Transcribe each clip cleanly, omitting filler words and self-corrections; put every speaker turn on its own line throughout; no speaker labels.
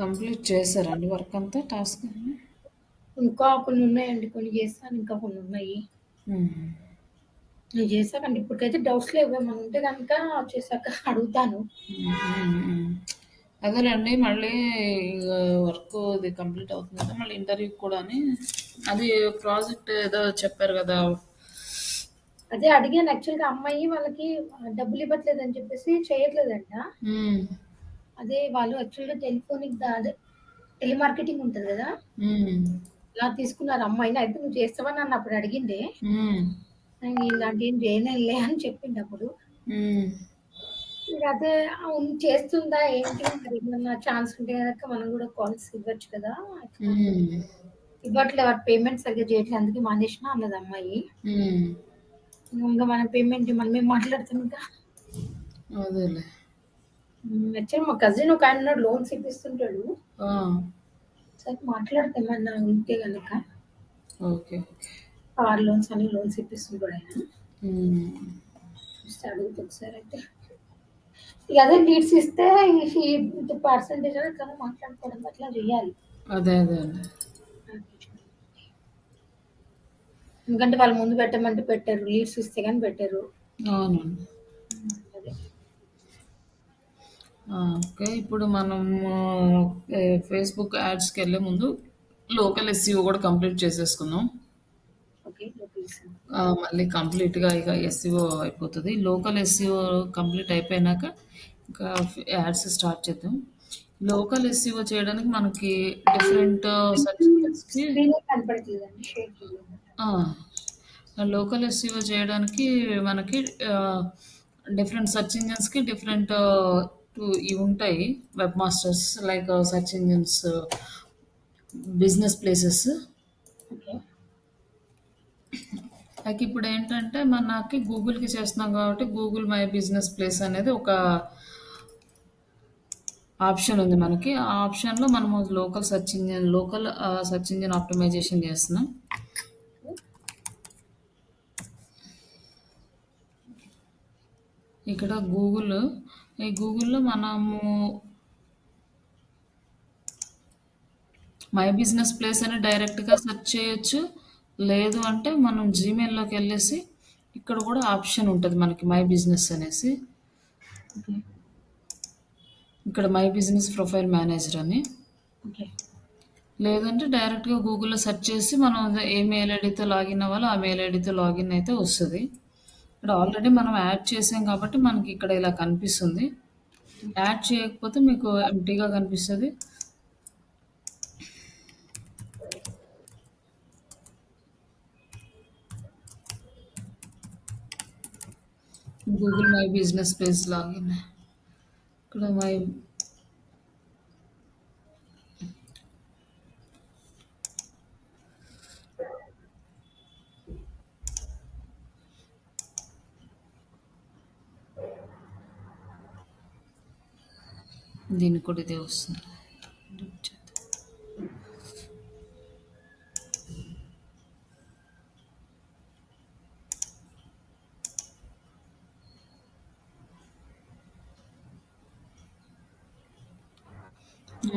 Complete చేశారండి work అంతా task?
ఇంకా కొన్ని ఉన్నాయండి. కొన్ని చేస్తాను. ఇంకా కొన్ని ఉన్నాయి.
హుహు.
నేను చేశాకండి. ఇప్పటికైతే డౌట్స్ లేవు. ఏమన్నా ఉంటే గనుక చేశాక అడుగుతాను.
అదేనండి మళ్ళీ ఇగ వర్క్ ఇది కంప్లీట్ అవుతుంది కదా! మళ్ళీ ఇంటర్వ్యూకి కూడాని అది ప్రాజెక్ట్ ఏదో చెప్పారు గదా!
అదే అడిగాను యాక్చువల్‌గా అమ్మాయి వాళ్ళకి డబ్బులివ్వట్లేదని చెప్పేసి చేయట్లేదంట.
హ్మ్.
అదే వాళ్ళు యాక్చువల్‌గా అదే టెలిమార్కెటింగ్ ఉంటది గదా!
హ్మ్.
ఇలా తీసుకున్నారు అమ్మాయిని. అయితే నువ్వు చేస్తావా నన్ను అప్పుడు అడిగింది.
హ్మ్.
నేను ఇలాంటియేం చేయనులే అని చెప్పిండప్పుడు.
హ్మ్.
ఇక అదే అవును చేస్తుందా ఏంటి మరి ఏమన్నా ఛాన్స్ ఉంటే గనక మనం గూడా కాల్స్ ఇవ్వచ్చు కదా! ఇట్లా
హ్మ్.
ఇవ్వట్లే వాడు పేమెంట్ సరిగ్గా చేయట్లే అందుకే మానేసినా అన్నది అమ్మాయి.
హ్మ్.
ఇంగ మన పేమెంట్ మనమేం మాట్లాడతాం ఇంకా.
అదేలే.
యాక్చువల్లీ మా కజిన్ ఒకాయనున్నాడు లోన్స్ ఇప్పిస్తుంటాడు.
ఆ!
ఒకసారి మాట్లాడతా ఏమన్నా ఉంటే గనక.
ఓకే. ఓకే.
కార్ లోన్స్ అని లోన్స్ ఇప్పిస్తుంటాడాయన.
హ్మ్.
చూస్తే అడుగుతా ఒకసారయితే. ఇక అదే లీడ్స్ ఇస్తే ఈ పర్సెంటేజ్ అనేది ఎట్లనో మాట్లాడుకోవడం అట్లా జేయాలి.
అదే అదే అండి.
ఎందుకంటే వాళ్ళు ముందు పెట్టమంటే పెట్టరు. లీడ్స్ ఇస్తే గాని పెట్టరు.
అవునండి.
అదే.
ఓకే. ఇప్పుడు మనము ఫేస్‌బుక్ యాడ్స్‌కెళ్ళే ముందు లోకల్ ఎస్‌ఈఓ గూడా కంప్లీట్ చేసేసుకుందాం.
ఓకే. లోకలిజం.
మళ్ళీ కంప్లీట్‌గా ఇక ఎస్‌ఈఓ అయిపోతది. లోకల్ ఎస్‌ఈఓ కంప్లీట్ అయిపోయినాక ఇంకా యాడ్స్ స్టార్ట్ చేద్దాం. లోకల్ ఎస్‌ఈఓ చేయడానికి మనకి డిఫరెంట్ సెర్చ్ ఇంజిన్స్‌కి
స్క్రీనే కనపడట్లేదండి. షేర్ చేయలేదు.
ఆ! లోకల్ ఎస్‌ఈఓ చేయడానికి మనకి ఆహ్, డిఫరెంట్ సెర్చ్ ఇంజిన్స్‌కి డిఫరెంట్ ఇవుంటాయి. Web masters like search engines, business places.
Okay.
Like ఇప్పుడేంటంటే మనకి గూగుల్‌కి చేస్తున్నాం కాబట్టి గూగుల్ మై బిజినెస్ ప్లేస్ అనేది ఒక ఆప్షన్ ఉంది మనకి. ఆ ఆప్షన్‌లో మనము లోకల్ సెర్చ్ ఇంజిన్ ఆప్టిమైజేషన్ చేస్తున్నాం. ఇక్కడ ఈ గూగుల్‌లో మనము మై బిజినెస్ ప్లేస్ అని డైరెక్ట్‌గా సెర్చ్ చేయొచ్చు. లేదు అంటే మనం జీమెయిల్‌లోకెళ్ళేసి ఇక్కడ కూడా ఆప్షన్ ఉంటది మనకి మై బిజినెస్ అనేసి.
ఓకే.
ఇక్కడ మై బిజినెస్ ప్రొఫైల్ మేనేజర్ అని.
ఓకే.
లేదంటే డైరెక్ట్‌గా గూగుల్‌లో సెర్చ్ చేసి మనం ఏ మెయిల్ ఐడీతో లాగిన్ అవ్వాలో ఆ మెయిల్ ఐడీతో లాగిన్ అయితే వస్తది. ఇక్కడ ఆల్రెడీ మనం యాడ్ చేసాం కాబట్టి మనకి ఇక్కడ ఇలా కనిపిస్తుంది. యాడ్ చేయకపోతే మీకు ఎంప్టీగా కనిపిస్తది. Google my business page login. ఇక్కడ దీనికి కూడా ఇదే వస్తుంది.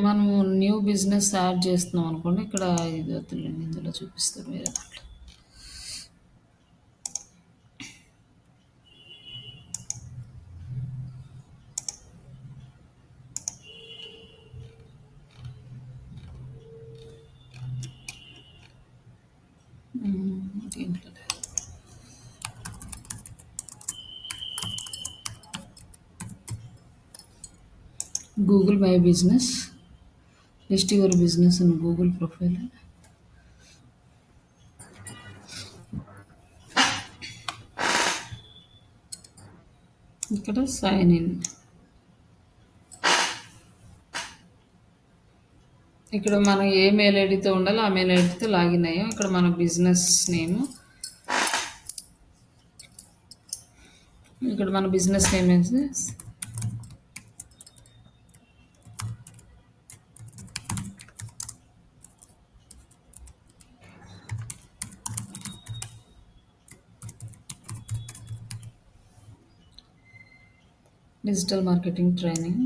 మనము న్యూ బిజినెస్ యాడ్ చేస్తున్నాం అనుకోండి. ఇక్కడ ఇది వద్దులేండి. ఇందులో చూపిస్తారు వేరే దాంట్లో. దీంట్లో Google my business list your business in Google profile. ఇక్కడ సైన్ ఇన్. ఇక్కడ మనం ఏ మెయిల్ ఐడితో ఉండాలో ఆ మెయిల్ ఐడితో లాగిన్ అయ్యాం. ఇక్కడ మన బిజినెస్ నేమ్, ఇక్కడ మన బిజినెస్ నేమ్ వేసి డిజిటల్ మార్కెటింగ్ ట్రైనింగ్.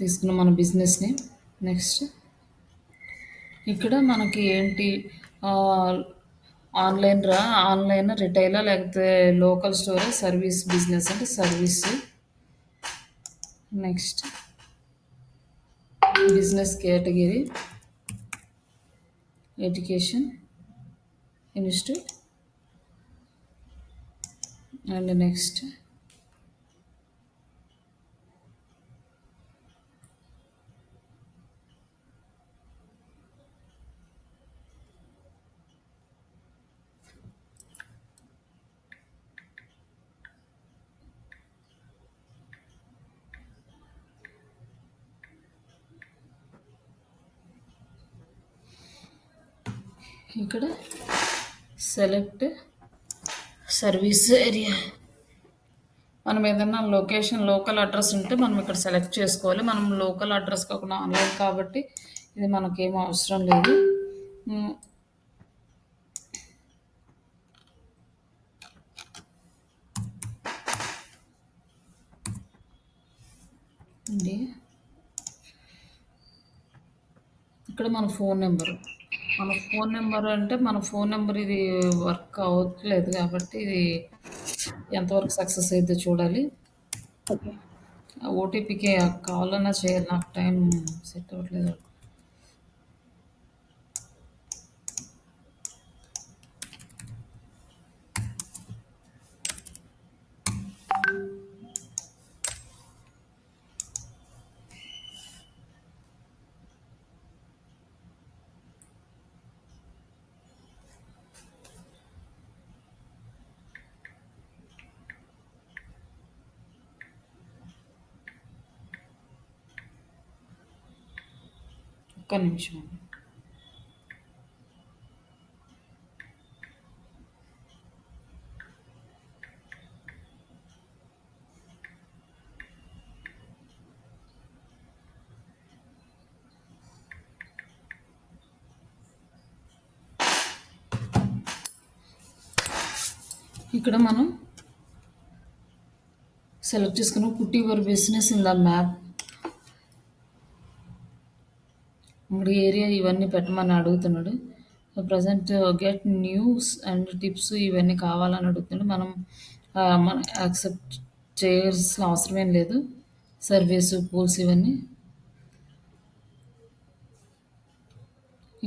తీసుకున్నాం మన బిజినెస్ని. నెక్స్ట్ ఇక్కడ మనకి ఏంటి, ఆన్లైన్ ఆన్లైన్ రిటైలా లేకపోతే లోకల్ స్టోరే, సర్వీస్ బిజినెస్ అంటే service. Next business category education institute. And next ఇక్కడ సెలెక్ట్ సర్వీస్ ఏరియా. మనం ఏదైనా లొకేషన్ లోకల్ అడ్రస్ ఉంటే మనం ఇక్కడ సెలెక్ట్ చేసుకోవాలి. మనం లోకల్ అడ్రస్ కాకుండా ఆన్లైన్ కాబట్టి ఇది మనకేం అవసరం లేదు. ఉమ్, అండి ఇక్కడ మన ఫోన్ నెంబర్ అంటే మన ఫోన్ నెంబర్ ఇది వర్క్ అవ్వట్లేదు కాబట్టి ఇది ఎంతవరకు సక్సెస్ అయితే చూడాలి.
ఓకే.
ఓటీపీకి కావాలన్నా చేయాలి, నాకు టైం సెట్ అవ్వట్లేదు. ఒక్క నిమిషం అండి. ఇక్కడ మనం సెలెక్ట్ చేసుకున్న put your business in the map. ఇక్కడ ఏరియా ఇవన్నీ పెట్టమని అడుగుతున్నాడు. Present get news and tips ఇవన్నీ కావాలని అడుగుతున్నాడు. మనం యాక్సెప్ట్ చేయాల్సిన అవసరం ఏం లేదు. సర్వీస్ పూల్స్ ఇవన్నీ.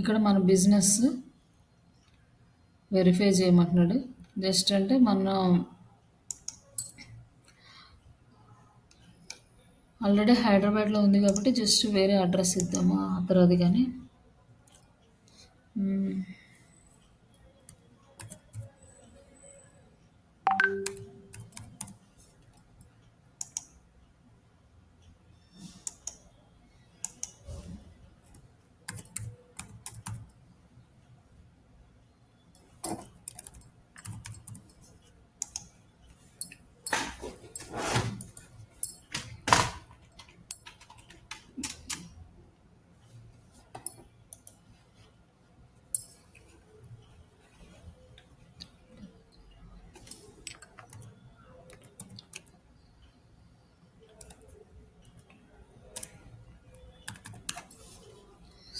ఇక్కడ మన బిజినెస్ వెరిఫై చేయమంటున్నాడు. జస్ట్ అంటే మనం ఆల్రెడీ హైదరాబాద్లో ఉంది కాబట్టి జస్ట్ వేరే అడ్రస్ ఇద్దాము అది కానీ.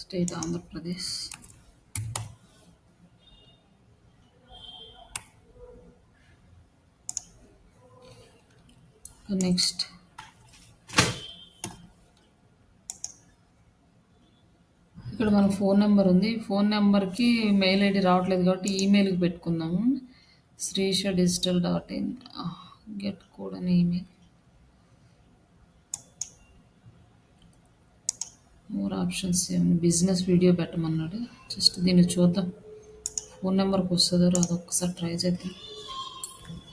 స్టేట్ ఆంధ్రప్రదేశ్. నెక్స్ట్ ఇక్కడ మన ఫోన్ నెంబర్ ఉంది. ఫోన్ నెంబర్కి మెయిల్ ఐడి రావట్లేదు కాబట్టి ఈమెయిల్కి పెట్టుకుందాము. శ్రీషడిజిటల్.in గెట్ కోడ్ అని ఈమెయిల్. మోర్ ఆప్షన్స్ ఏమైనా బిజినెస్ వీడియో పెట్టమన్నాడు. జస్ట్ దీన్ని చూద్దాం ఫోన్ నెంబర్కి వస్తుందో రాదో ఒక్కసారి ట్రై చేద్దాం.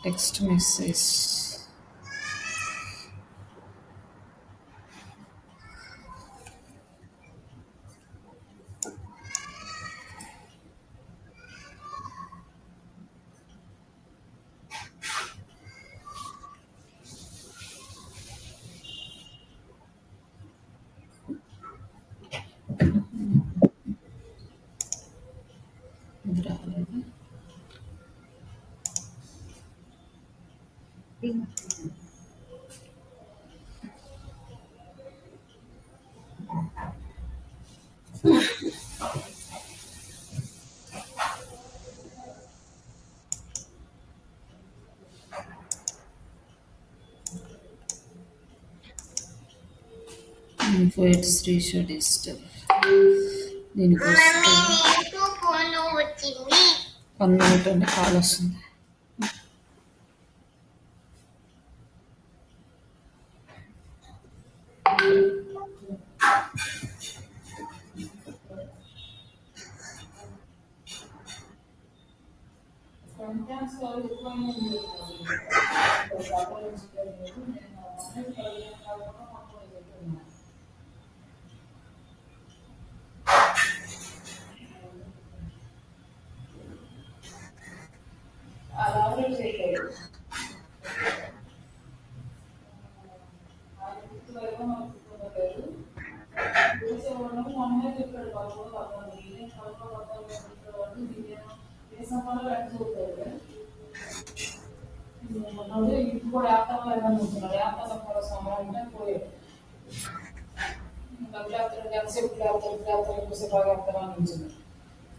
Text message. ఇది రాలేదు. వెయిట్ శ్రీష డిజిటల్ దీనికి వస్తే 1 minute అండి కాల్ వస్తుంది.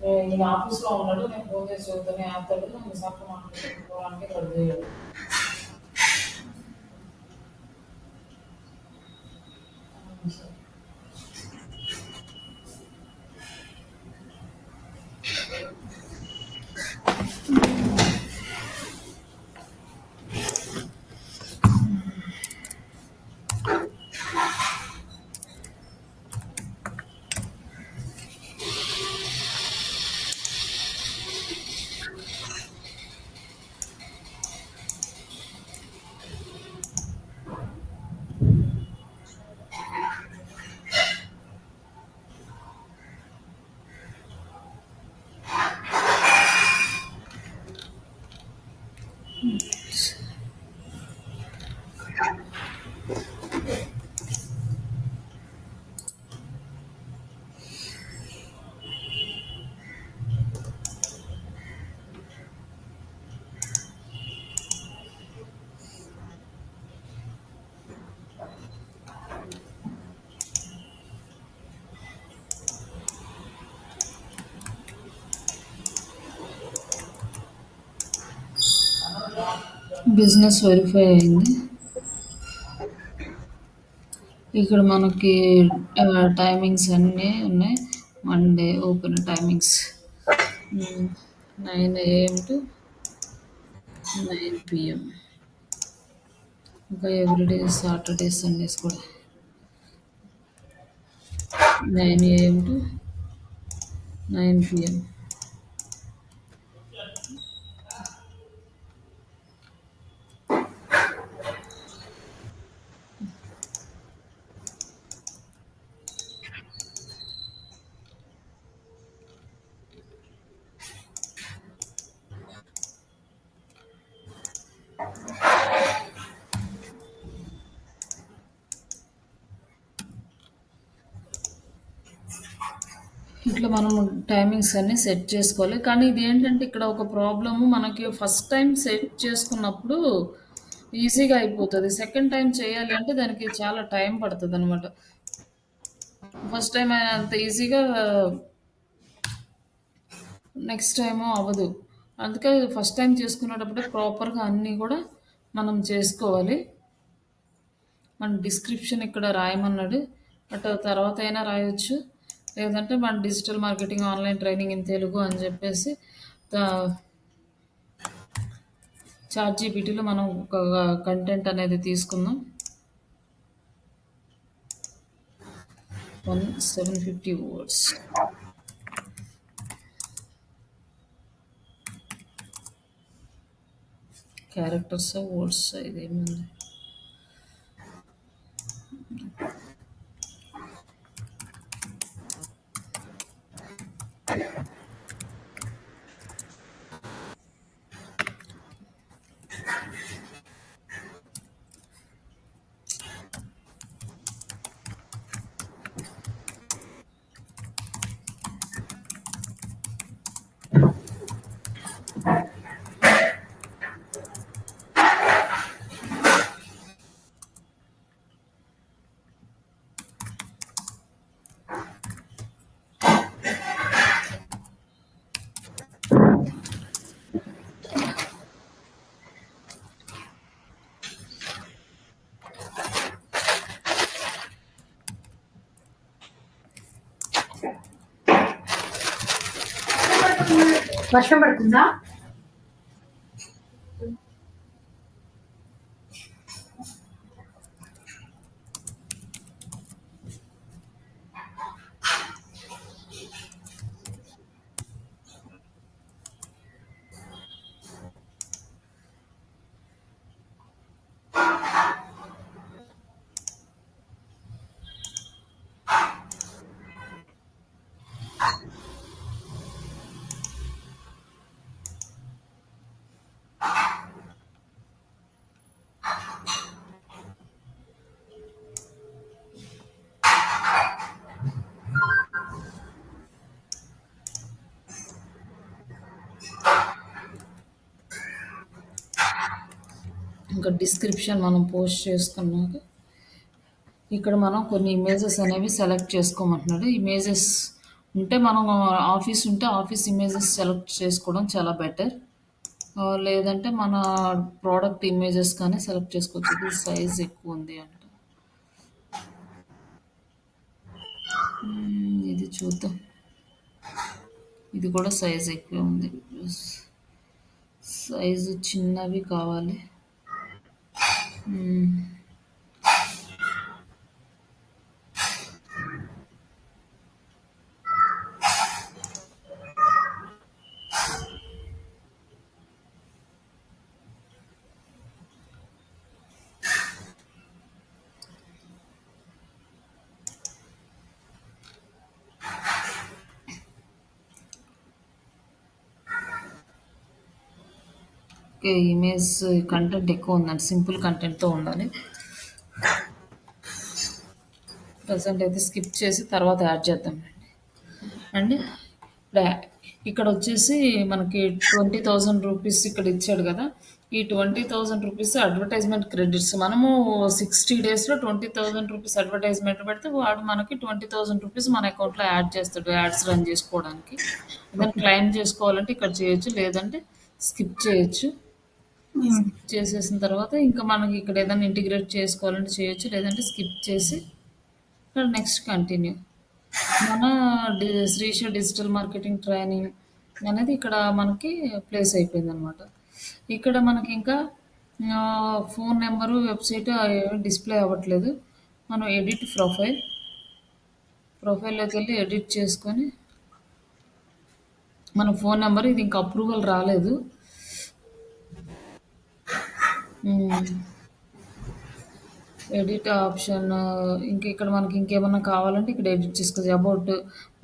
ఈయన ఆఫీస్లో ఉన్నాడు, నేను ఫోన్ చేసి చెబుతానే ఆపుతాడు, నేను సార్ మాట్లాడుకోవడానికి రెడీ అయ్యాడు. బిజినెస్ వెరిఫై అయింది. ఇక్కడ మనకి టైమింగ్స్ అన్నీ ఉన్నాయి. Monday open timings 9 AM to 9 PM. ఇంకా ఎవ్రీడే సాటర్డే సండేస్ కూడా 9 AM to 9 PM. ఇట్లా మనం టైమింగ్స్ అన్నీ సెట్ చేసుకోవాలి. కానీ ఇదేంటంటే ఇక్కడ ఒక ప్రాబ్లము, మనకి ఫస్ట్ టైం సెట్ చేసుకున్నప్పుడు ఈజీగా అయిపోతది. సెకండ్ టైం చేయాలి అంటే దానికి చాలా టైం పడతదనమాట. ఫస్ట్ టైం అంత ఈజీగా నెక్స్ట్ టైము అవ్వదు. అందుకే ఫస్ట్ టైం చేసుకునేటప్పుడే ప్రాపర్‌గా అన్నీ గూడా మనం చేసుకోవాలి. మన డిస్క్రిప్షన్ ఇక్కడ రాయమన్నాడు. బట్ తర్వాత అయినా రాయొచ్చు. లేదంటే మన digital marketing online training in Telugu అని చెప్పేసి చాట్‌జీపీటీలో మనం ఒక కంటెంట్ అనేది తీసుకుందాం. 750 వర్డ్స్. Characters words ఇదేముంది.
వర్షం పడుతుందా?
ఇంకా డిస్క్రిప్షన్ మనం పోస్ట్ చేసుకున్నాక ఇక్కడ మనం కొన్ని ఇమేజెస్ అనేవి సెలెక్ట్ చేసుకోమంటున్నాడు. ఇమేజెస్ ఉంటే మనం ఆఫీస్ ఉంటే ఆఫీస్ ఇమేజెస్ సెలెక్ట్ చేసుకోవడం చాలా బెటర్. లేదంటే మన ప్రోడక్ట్ ఇమేజెస్ కానీ సెలెక్ట్ చేసుకోవచ్చు. ఇది సైజ్ ఎక్కువ ఉంది అంట. ఇది చూద్దాం. ఇది కూడా సైజ్ ఎక్కువ ఉంది. సైజు చిన్నవి కావాలి. ఇమేజ్ కంటెంట్ ఎక్కువ ఉందండి. సింపుల్ కంటెంట్తో ఉండాలి. ప్రజెంట్ అయితే స్కిప్ చేసి తర్వాత యాడ్ చేద్దాం అండి. ఇక్కడ వచ్చేసి మనకి 20,000 రూపీస్ ఇక్కడ ఇచ్చాడు కదా. ఈ 20,000 రూపీస్ అడ్వర్టైజ్మెంట్ క్రెడిట్స్. మనము 60 డేస్లో 20,000 రూపీస్ అడ్వర్టైజ్మెంట్ పెడితే వాడు మనకి 20,000 రూపీస్ మన అకౌంట్లో యాడ్ చేస్తాడు, యాడ్స్ రన్ చేసుకోవడానికి. దాన్ని క్లెయిమ్ చేసుకోవాలంటే ఇక్కడ చేయొచ్చు, లేదంటే స్కిప్ చేయొచ్చు. చేసేసిన తర్వాత ఇంకా మనకి ఇక్కడ ఏదైనా ఇంటిగ్రేట్ చేసుకోవాలంటే చేయొచ్చు, లేదంటే స్కిప్ చేసి ఇక్కడ నెక్స్ట్ కంటిన్యూ. మన శ్రీష డిజిటల్ మార్కెటింగ్ ట్రైనింగ్ అనేది ఇక్కడ మనకి ప్లేస్ అయిపోయింది అనమాట. ఇక్కడ మనకి ఇంకా ఫోన్ నెంబరు, వెబ్సైట్ డిస్ప్లే అవ్వట్లేదు. మనం ఎడిట్ ప్రొఫైల్లోకి వెళ్ళి ఎడిట్ చేసుకొని మన ఫోన్ నెంబర్, ఇది ఇంకా అప్రూవల్ రాలేదు. ఎడిట్ ఆప్షన్ ఇంకా ఇక్కడ మనకి ఇంకేమన్నా కావాలంటే ఇక్కడ ఎడిట్ చేసుకోవచ్చు. అబౌట్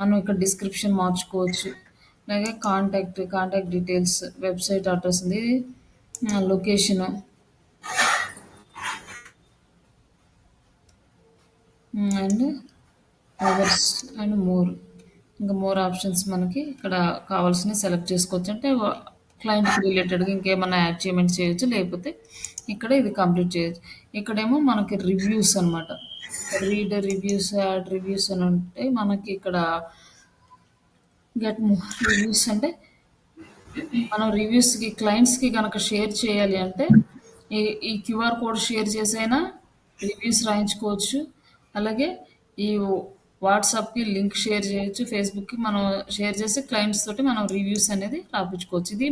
మనం ఇక్కడ డిస్క్రిప్షన్ మార్చుకోవచ్చు. అలాగే కాంటాక్ట్ డీటెయిల్స్, వెబ్సైట్ అడ్రస్ ఉంది, లొకేషను, అండ్ అవర్స్ అండ్ ఇంకా మోర్ ఆప్షన్స్ మనకి ఇక్కడ కావాల్సినవి సెలెక్ట్ చేసుకోవచ్చు. అంటే క్లయింట్కి రిలేటెడ్గా ఇంకేమన్నా యాడ్ చేయొచ్చు, లేకపోతే ఇక్కడ ఇది కంప్లీట్ చేయొచ్చు. ఇక్కడేమో మనకి రివ్యూస్ అనమాట. రీడ్ రివ్యూస్, యాడ్ రివ్యూస్ అని ఉంటే మనకి ఇక్కడ గెట్ మోర్ రివ్యూస్ అంటే మనం రివ్యూస్కి క్లయింట్స్కి కనుక షేర్ చేయాలి అంటే ఈ క్యూఆర్ కోడ్ షేర్ చేసైనా రివ్యూస్ రాయించుకోవచ్చు. అలాగే ఈ వాట్సాప్కి లింక్ షేర్ చేయొచ్చు, ఫేస్బుక్కి మనం షేర్ చేసి క్లయింట్స్ తోటి మనం రివ్యూస్ అనేది రాపించుకోవచ్చు. ఇది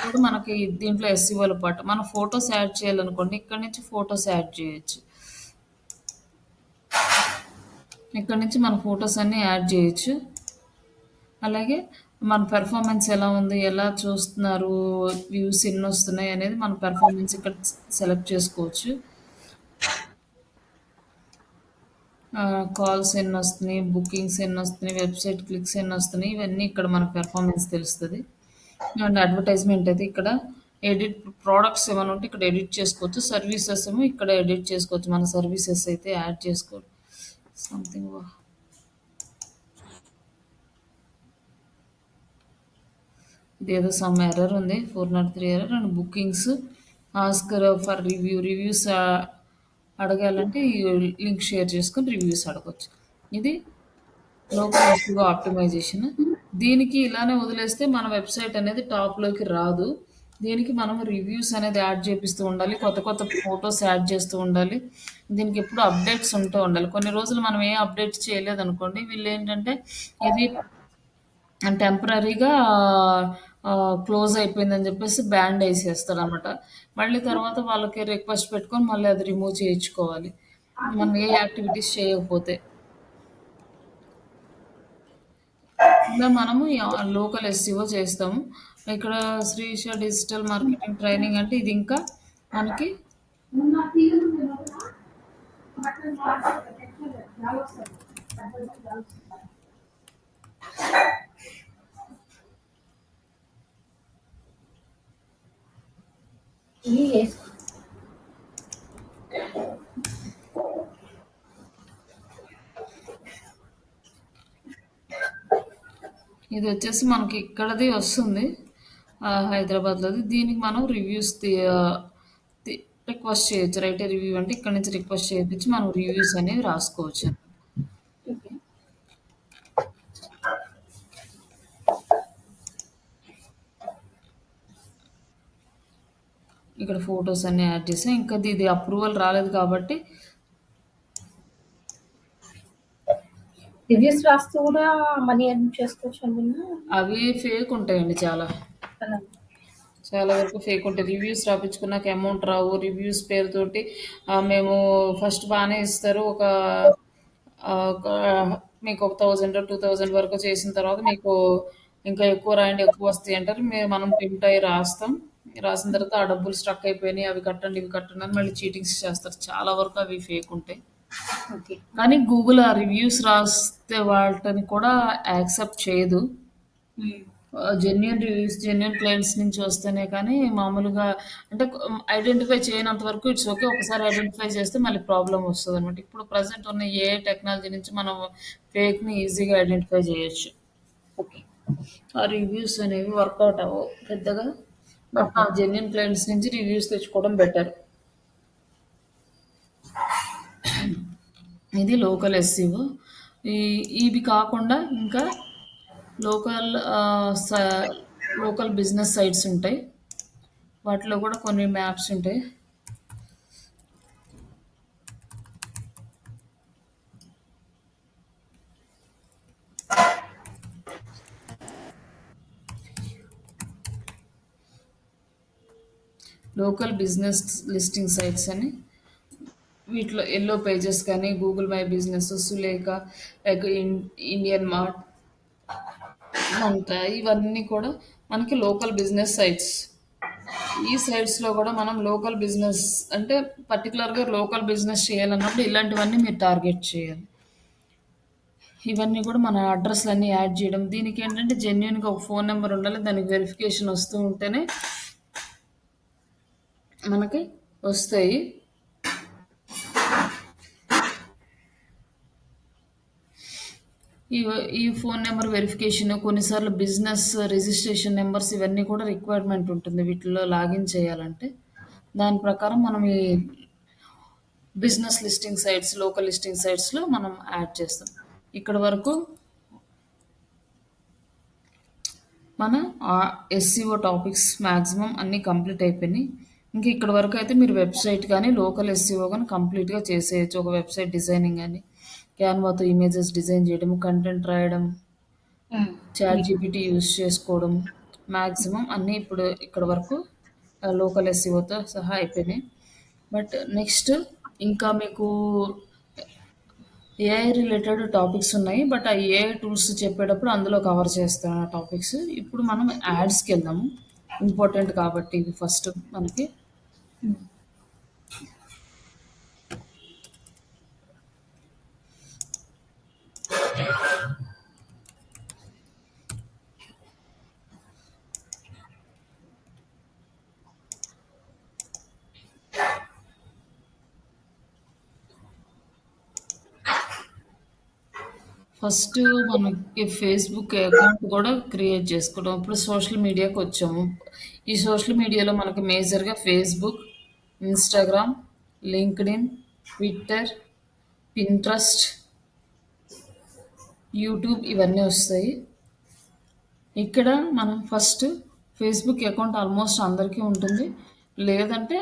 కూడా మనకి దీంట్లో ఎస్సీఓల పాటు. మనం ఫొటోస్ యాడ్ చేయాలనుకోండి, ఇక్కడ నుంచి ఫొటోస్ యాడ్ చేయొచ్చు. ఇక్కడ నుంచి మన ఫొటోస్ అన్నీ యాడ్ చేయొచ్చు. అలాగే మన పెర్ఫార్మెన్స్ ఎలా ఉంది, ఎలా చూస్తున్నారు, వ్యూస్ ఎన్ని వస్తున్నాయి అనేది మన పెర్ఫార్మెన్స్ ఇక్కడ సెలెక్ట్ చేసుకోవచ్చు. కాల్స్ ఎన్ని వస్తున్నాయి, బుకింగ్స్ ఎన్ని వస్తున్నాయి, వెబ్సైట్ క్లిక్స్ ఎన్ని వస్తున్నాయి, ఇవన్నీ ఇక్కడ మన పెర్ఫార్మెన్స్ తెలుస్తుంది. అండ్ అడ్వర్టైజ్మెంట్ అయితే ఇక్కడ ఎడిట్ ప్రోడక్ట్స్ ఏమైనా ఉంటే ఇక్కడ ఎడిట్ చేసుకోవచ్చు. సర్వీసెస్ ఏమో ఇక్కడ ఎడిట్ చేసుకోవచ్చు. మన సర్వీసెస్ అయితే యాడ్ చేసుకోవచ్చు. సంథింగ్ ఇదేదో సమ్ ఎర్రర్ ఉంది, 403 ఎర్రర్. అండ్ బుకింగ్స్, ఆస్కర్ ఫర్ రివ్యూస్ అడగాలంటే ఈ లింక్ షేర్ చేసుకొని రివ్యూస్ అడగవచ్చు. ఇది లోకల్ ఎస్ఈఓ ఆప్టిమైజేషన్. దీనికి ఇలానే వదిలేస్తే మన వెబ్సైట్ అనేది టాప్లోకి రాదు. దీనికి మనం రివ్యూస్ అనేది యాడ్ చేపిస్తూ ఉండాలి, కొత్త ఫొటోస్ యాడ్ చేస్తూ ఉండాలి. దీనికి ఎప్పుడు అప్డేట్స్ ఉంటూ ఉండాలి. కొన్ని రోజులు మనం ఏ అప్డేట్స్ చేయలేదు అనుకోండి, వీళ్ళు ఏంటంటే ఇది టెంపరీగా క్లోజ్ అయిపోయిందని చెప్పేసి బ్యాన్ వేసేస్తాడనమాట. మళ్ళీ తర్వాత వాళ్ళకి రిక్వెస్ట్ పెట్టుకొని మళ్ళీ అది రిమూవ్ చేయించుకోవాలి. మనం ఏ యాక్టివిటీస్ చేయకపోతే. ఇలా మనము లోకల్ ఎస్సీఓ చేస్తాము. ఇక్కడ శ్రీష డిజిటల్ మార్కెటింగ్ ట్రైనింగ్ అంటే ఇది ఇంకా మనకి
Yes.
ఇది వచ్చేసి మనకి ఇక్కడది వస్తుంది హైదరాబాద్లోది. దీనికి మనం రివ్యూస్ రిక్వెస్ట్ చేయొచ్చు. రైట్ రివ్యూ అంటే ఇక్కడ నుంచి రిక్వెస్ట్ చేయించి మనం రివ్యూస్ అనేవి రాసుకోవచ్చు.
Okay.
ఇక్కడ ఫొటోస్ అన్ని యాడ్ చేసాం. ఇంకా ఇది అప్రూవల్ రాలేదు కాబట్టి
రివ్యూస్ రాస్తూ కూడా మనీ ఎర్న్ చేసుకోవచ్చు అని విన్నా.
అవి ఫేక్ ఉంటాయండి చాలా.
అలా.
చాలా వరకు ఫేక్ ఉంటాయి. రివ్యూస్ రాపించుకున్నాక అమౌంట్ రావు. రివ్యూస్ పేరుతోటి మేము ఫస్ట్ బాగానే ఇస్తారు. ఒక మీకు ఒక 1000 2000 వరకు చేసిన తర్వాత మీకు ఇంకా ఎక్కువ రాయండి, ఎక్కువ వస్తాయి అంటారు. మనం ప్రింట్ అయ్యి రాస్తాం. రాసిన తర్వాత ఆ డబ్బులు స్ట్రక్ అయిపోయినాయి, అవి కట్టండి ఇవి కట్టండి అని మళ్ళీ చీటింగ్స్ చేస్తారు. చాలా వరకు అవి ఫేక్ ఉంటాయి.
ఓకే.
కానీ గూగుల్ ఆ రివ్యూస్ రాస్తే వాటిని కూడా యాక్సెప్ట్ చేయదు. జెన్యున్ రివ్యూస్, జెన్యున్ క్లయింట్స్ నుంచి వస్తేనే కానీ మామూలుగా అంటే ఐడెంటిఫై చేయనంత వరకు ఇట్స్ ఓకే. ఒకసారి ఐడెంటిఫై చేస్తే మళ్ళీ ప్రాబ్లమ్ వస్తుంది అనమాట. ఇప్పుడు ప్రజెంట్ ఉన్న ఏ టెక్నాలజీ నుంచి మనం ఫేక్ని ఈజీగా ఐడెంటిఫై చేయొచ్చు.
ఓకే.
ఆ రివ్యూస్ అనేవి వర్కౌట్ అవ్వవు పెద్దగా. బట్ ఆ జెన్యున్ క్లయింట్స్ నుంచి రివ్యూస్ తెచ్చుకోవడం బెటర్. ఇది లోకల్ ఎస్సీఓ. ఇవి కాకుండా ఇంకా లోకల్ లోకల్ బిజినెస్ సైట్స్ ఉంటాయి. వాటిలో కూడా కొన్ని మ్యాప్స్ ఉంటాయి. లోకల్ బిజినెస్ లిస్టింగ్ సైట్స్ అని వీటిలో ఎల్లో పేజెస్ కానీ, Google my business, Sulekha, like Indian mart ఉంటాయి. ఇవన్నీ కూడా మనకి లోకల్ బిజినెస్ సైట్స్. ఈ సైట్స్లో కూడా మనం లోకల్ బిజినెస్ అంటే పర్టికులర్గా లోకల్ బిజినెస్ చేయాలన్నప్పుడు ఇలాంటివన్నీ మీరు టార్గెట్ చేయాలి. ఇవన్నీ కూడా మన అడ్రస్లు అన్నీ యాడ్ చేయడం. దీనికి ఏంటంటే జెన్యున్గా ఒక ఫోన్ నెంబర్ ఉండాలి. దానికి వెరిఫికేషన్ వస్తూ ఉంటేనే మనకి వస్తాయి. ఈ ఫోన్ నెంబర్ వెరిఫికేషన్, కొన్నిసార్లు బిజినెస్ రిజిస్ట్రేషన్ నెంబర్స్ ఇవన్నీ కూడా రిక్వైర్మెంట్ ఉంటుంది వీటిలో లాగిన్ చేయాలంటే. దాని ప్రకారం మనం ఈ business listing sites, local listing సైట్స్లో మనం యాడ్ చేస్తాం. ఇక్కడ వరకు మన ఎస్సీఓ టాపిక్స్ మ్యాక్సిమం అన్నీ కంప్లీట్ అయిపోయినాయి. ఇంకా ఇక్కడ వరకు అయితే మీరు వెబ్సైట్ కానీ లోకల్ ఎస్సీఓ కానీ కంప్లీట్గా చేసేయచ్చు. ఒక వెబ్సైట్ డిజైనింగ్ కానీ, క్యాన్వాతో ఇమేజెస్ డిజైన్ చేయడం, కంటెంట్ రాయడం, చాట్ జీపీటీ యూస్ చేసుకోవడం, మ్యాక్సిమం అన్నీ ఇప్పుడు ఇక్కడ వరకు లోకల్ ఎస్సీఓతో సహా అయిపోయినాయి. బట్ నెక్స్ట్ ఇంకా మీకు ఏఐ రిలేటెడ్ టాపిక్స్ ఉన్నాయి. బట్ ఆ ఏఐ టూల్స్ చెప్పేటప్పుడు అందులో కవర్ చేస్తాను ఆ టాపిక్స్. ఇప్పుడు మనం యాడ్స్కి వెళ్దాము. ఇంపార్టెంట్ కాబట్టి ఇవి ఫస్ట్ మనకి. ఫస్ట్ మనకి ఫేస్బుక్ అకౌంట్ కూడా క్రియేట్ చేసుకుంటాం. ఇప్పుడు సోషల్ మీడియాకి వచ్చాము. ఈ సోషల్ మీడియాలో మనకి మేజర్గా Facebook, Instagram, LinkedIn, Twitter, Pinterest, YouTube ఇవన్నీ వస్తాయి. ఇక్కడ మనం ఫస్ట్ ఫేస్బుక్ అకౌంట్ ఆల్మోస్ట్ అందరికీ ఉంటుంది. లేదంటే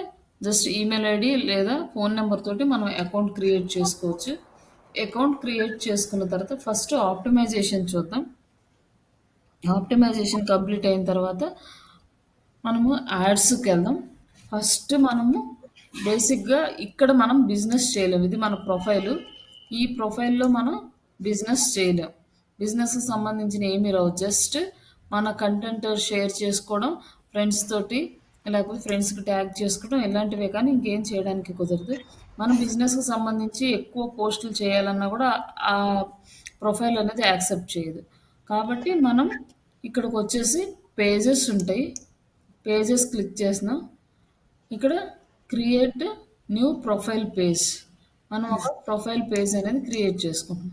జస్ట్ ఈమెయిల్ ఐడి లేదా ఫోన్ నెంబర్ తోటి మనం అకౌంట్ క్రియేట్ చేసుకోవచ్చు. అకౌంట్ క్రియేట్ చేసుకున్న తర్వాత ఫస్ట్ ఆప్టిమైజేషన్ చూద్దాం. ఆప్టిమైజేషన్ కంప్లీట్ అయిన తర్వాత మనము యాడ్స్కి వెళ్దాం. ఫస్ట్ మనము బేసిక్గా ఇక్కడ మనం బిజినెస్ చేయలేము. ఇది మన ప్రొఫైలు. ఈ ప్రొఫైల్లో మనం బిజినెస్ చేయలేం. బిజినెస్కి సంబంధించిన ఏమీ రావు. జస్ట్ మన కంటెంట్ షేర్ చేసుకోవడం ఫ్రెండ్స్ తోటి, లేకపోతే ఫ్రెండ్స్కి ట్యాగ్ చేసుకోవడం ఇలాంటివే, కానీ ఇంకేం చేయడానికి కుదరదు. మన బిజినెస్కి సంబంధించి ఎక్కువ పోస్టులు చేయాలన్నా కూడా ఆ ప్రొఫైల్ అనేది యాక్సెప్ట్ చేయదు. కాబట్టి మనం ఇక్కడికి వచ్చేసి పేజెస్ ఉంటాయి. పేజెస్ క్లిక్ చేసిన ఇక్కడ క్రియేట్ న్యూ ప్రొఫైల్ పేజ్, మనం ఒక ప్రొఫైల్ పేజ్ అనేది క్రియేట్ చేసుకుంటాం.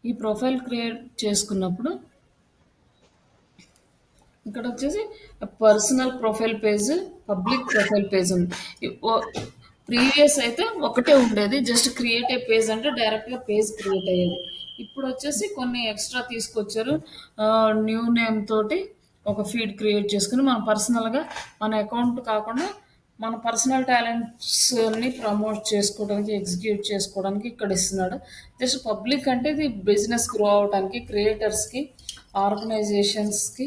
ఈ ప్రొఫైల్ క్రియేట్ చేసుకున్నప్పుడు ఇక్కడ వచ్చేసి personal profile page, public profile page ఉంది. ప్రీవియస్ అయితే ఒకటే ఉండేది, జస్ట్ క్రియేట్ ఏ పేజ్ అంటే డైరెక్ట్గా పేజ్ క్రియేట్ అయ్యేది. ఇప్పుడు వచ్చేసి కొన్ని ఎక్స్ట్రా తీసుకొచ్చారు. న్యూ నేమ్ తోటి ఒక ఫీడ్ క్రియేట్ చేసుకుని మన పర్సనల్గా మన అకౌంట్ కాకుండా మన పర్సనల్ టాలెంట్స్ని ప్రమోట్ చేసుకోవడానికి, ఎగ్జిక్యూట్ చేసుకోవడానికి ఇక్కడ ఇస్తున్నాడు. జస్ట్ పబ్లిక్ అంటే ఇది బిజినెస్ గ్రో అవడానికి, క్రియేటర్స్కి, ఆర్గనైజేషన్స్కి